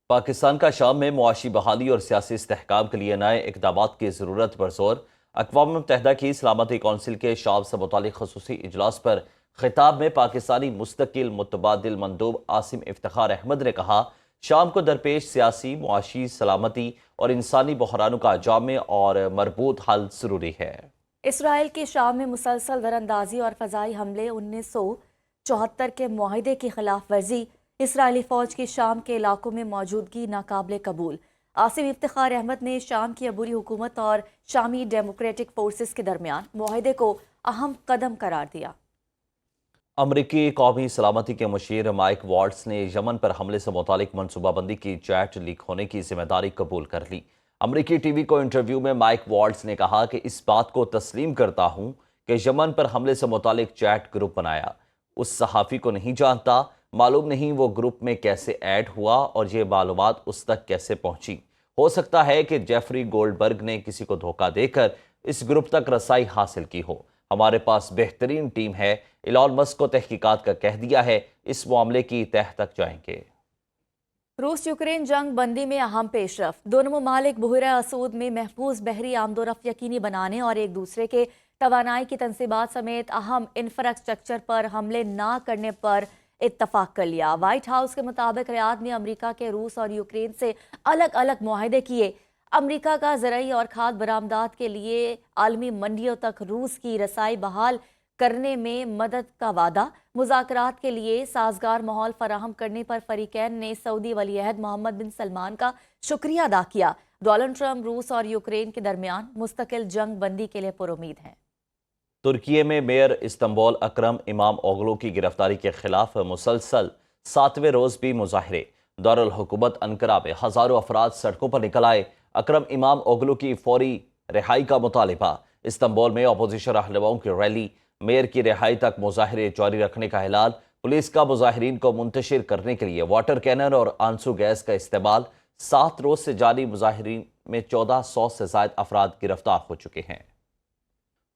پاکستان کا شام میں معاشی بحالی اور سیاسی استحکام کے لیے نئے اقدامات کی ضرورت پر زور۔ اقوام متحدہ کی سلامتی کونسل کے شام سے متعلق خصوصی اجلاس پر خطاب میں پاکستانی مستقل متبادل مندوب عاصم افتخار احمد نے کہا، شام کو درپیش سیاسی، معاشی، سلامتی اور انسانی بحرانوں کا جامع اور مربوط حل ضروری ہے۔ اسرائیل کی شام میں مسلسل دراندازی اور فضائی حملے 1974 کے معاہدے کی خلاف ورزی، اسرائیلی فوج کی شام کے علاقوں میں موجودگی ناقابل قبول۔ عاصم افتخار احمد نے شام کی عبوری حکومت اور شامی ڈیموکریٹک فورسز کے درمیان معاہدے کو اہم قدم قرار دیا۔ امریکی قومی سلامتی کے مشیر مائک والٹس نے یمن پر حملے سے متعلق منصوبہ بندی کی چیٹ لیک ہونے کی ذمہ داری قبول کر لی۔ امریکی ٹی وی کو انٹرویو میں مائک والٹس نے کہا کہ اس بات کو تسلیم کرتا ہوں کہ یمن پر حملے سے متعلق چیٹ گروپ بنایا۔ اس صحافی کو نہیں جانتا، معلوم نہیں وہ گروپ میں کیسے ایڈ ہوا اور یہ معلومات اس تک کیسے پہنچی۔ ہو سکتا ہے کہ جیفری گولڈبرگ نے کسی کو دھوکہ دے کر اس گروپ تک رسائی حاصل کی ہو۔ ہمارے پاس بہترین ٹیم ہے، ایلان مسک کو تحقیقات کا کہہ دیا ہے، اس معاملے کی تہہ تک جائیں گے۔ روس یوکرین جنگ بندی میں اہم پیش رفت، دونوں ممالک بحیرہ اسود میں محفوظ بحری آمد و رفت یقینی بنانے اور ایک دوسرے کے توانائی کی تنصیبات سمیت اہم انفراسٹرکچر پر حملے نہ کرنے پر اتفاق کر لیا۔ وائٹ ہاؤس کے مطابق ریاض نے امریکہ کے روس اور یوکرین سے الگ الگ معاہدے کیے۔ امریکہ کا زرعی اور کھاد برآمدات کے لیے عالمی منڈیوں تک روس کی رسائی بحال کرنے میں مدد کا وعدہ، مذاکرات کے لیے سازگار ماحول فراہم کرنے پر فریقین نے سعودی ولی عہد محمد بن سلمان کا شکریہ ادا کیا۔ ڈونلڈ ٹرمپ روس اور یوکرین کے درمیان مستقل جنگ بندی کے لیے پرامید ہیں۔ ترکی میں میئر استنبول اکرم امام اوغلو کی گرفتاری کے خلاف مسلسل 7ویں روز بھی مظاہرے۔ دارالحکومت انقرہ میں ہزاروں افراد سڑکوں پر نکل آئے۔ اکرم امام اوغلو کی فوری رہائی کا مطالبہ۔ استنبول میں اپوزیشن رہنماؤں کی ریلی، میئر کی رہائی تک مظاہرے جاری رکھنے کا اعلان، پولیس کا مظاہرین کو منتشر کرنے کے لیے واٹر کینن اور آنسو گیس کا استعمال۔ 7 روز سے جاری مظاہرین میں 1400 سے زائد افراد گرفتار ہو چکے ہیں۔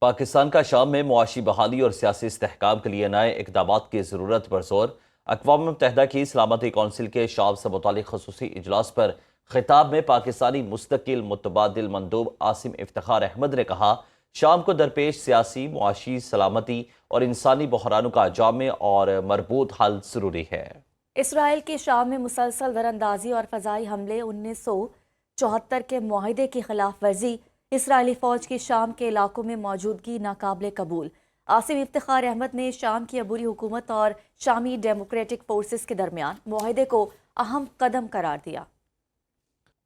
پاکستان کا شام میں معاشی بحالی اور سیاسی استحکام کے لیے نئے اقدامات کی ضرورت پر زور۔ اقوام متحدہ کی سلامتی کونسل کے شام سے متعلق خصوصی اجلاس پر خطاب میں پاکستانی مستقل متبادل مندوب عاصم افتخار احمد نے کہا، شام کو درپیش سیاسی، معاشی، سلامتی اور انسانی بحرانوں کا جامع اور مربوط حل ضروری ہے۔ اسرائیل کی شام میں مسلسل دراندازی اور فضائی حملے 1974 کے معاہدے کی خلاف ورزی، اسرائیلی فوج کی شام کے علاقوں میں موجودگی ناقابل قبول۔ عاصم افتخار احمد نے شام کی عبوری حکومت اور شامی ڈیموکریٹک فورسز کے درمیان معاہدے کو اہم قدم قرار دیا۔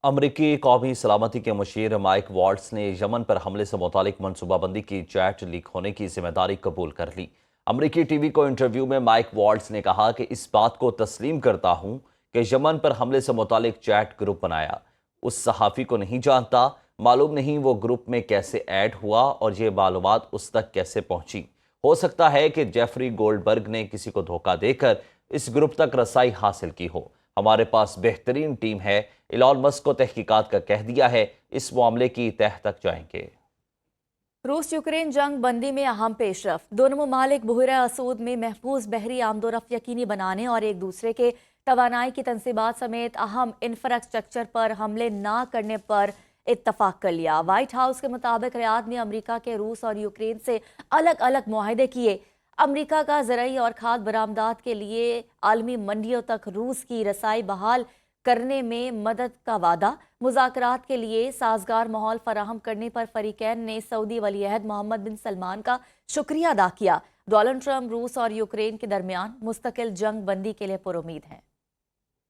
امریکی قومی سلامتی کے مشیر مائک والٹس نے یمن پر حملے سے متعلق منصوبہ بندی کی چیٹ لیک ہونے کی ذمہ داری قبول کر لی۔ امریکی ٹی وی کو انٹرویو میں مائک والٹس نے کہا کہ اس بات کو تسلیم کرتا ہوں کہ یمن پر حملے سے متعلق چیٹ گروپ بنایا۔ اس صحافی کو نہیں جانتا، معلوم نہیں وہ گروپ میں کیسے ایڈ ہوا اور یہ معلومات اس تک کیسے پہنچی۔ ہو سکتا ہے کہ جیفری گولڈبرگ نے کسی کو دھوکہ دے کر اس گروپ تک رسائی حاصل کی ہو۔ ہمارے پاس بہترین ٹیم ہے، ایلان مسک کو تحقیقات کا کہہ دیا ہے، اس معاملے کی تہہ تک جائیں گے۔ روس یوکرین جنگ بندی میں اہم پیش رفت، دونوں ممالک بحیرہ اسود میں محفوظ بحری آمد و رفت یقینی بنانے اور ایک دوسرے کے توانائی کی تنصیبات سمیت اہم انفراسٹرکچر پر حملے نہ کرنے پر اتفاق کر لیا۔ وائٹ ہاؤس کے مطابق ریاض نے امریکہ کے روس اور یوکرین سے الگ الگ معاہدے کیے۔ امریکہ کا زرعی اور کھاد برآمدات کے لیے عالمی منڈیوں تک روس کی رسائی بحال کرنے میں مدد کا وعدہ، مذاکرات کے لیے سازگار ماحول فراہم کرنے پر فریقین نے سعودی ولی عہد محمد بن سلمان کا شکریہ ادا کیا۔ ڈونلڈ ٹرمپ روس اور یوکرین کے درمیان مستقل جنگ بندی کے لیے پرامید ہیں۔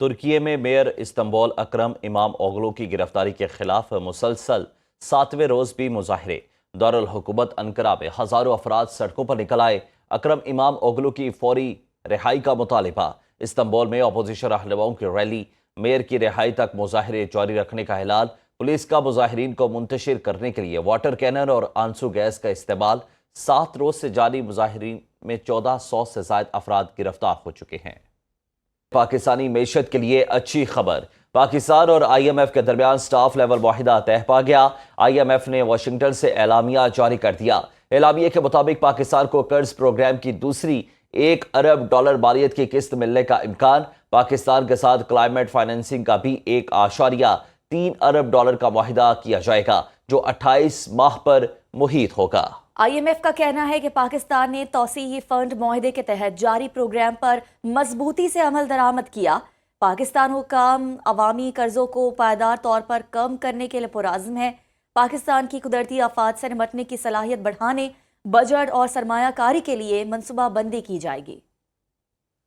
ترکی میں میئر استنبول اکرم امام اوغلو کی گرفتاری کے خلاف مسلسل 7ویں روز بھی مظاہرے۔ دارالحکومت انقرہ میں ہزاروں افراد سڑکوں پر نکل آئے۔ اکرم امام اوغلو کی فوری رہائی کا مطالبہ۔ استنبول میں اپوزیشن رہنماؤں کی ریلی، میئر کی رہائی تک مظاہرے جاری رکھنے کا اعلان، پولیس کا مظاہرین کو منتشر کرنے کے لیے واٹر کینن اور آنسو گیس کا استعمال۔ 7 روز سے جاری مظاہرین میں 1400 سے زائد افراد گرفتار ہو چکے ہیں۔ پاکستانی معیشت کے لیے اچھی خبر، پاکستان اور آئی ایم ایف کے درمیان سٹاف لیول معاہدہ طے پا گیا۔ آئی ایم ایف نے واشنگٹن سے اعلامیہ جاری کر دیا۔ اعلامیے کے مطابق پاکستان کو قرض پروگرام کی دوسری $1 ارب مالیت کی قسط ملنے کا امکان۔ پاکستان کے ساتھ کلائمیٹ فائنینسنگ کا بھی 1.3 ارب ڈالر کا معاہدہ کیا جائے گا جو 28 ماہ پر محیط ہوگا۔ IMF کا کہنا ہے کہ پاکستان نے توسیعی فنڈ معاہدے کے تحت جاری پروگرام پر مضبوطی سے عمل درآمد کیا۔ پاکستان حکام عوامی قرضوں کو پائیدار طور پر کم کرنے کے لیے پرعزم ہے۔ پاکستان کی قدرتی آفات سے نمٹنے کی صلاحیت بڑھانے، بجٹ اور سرمایہ کاری کے لیے منصوبہ بندی کی جائے گی۔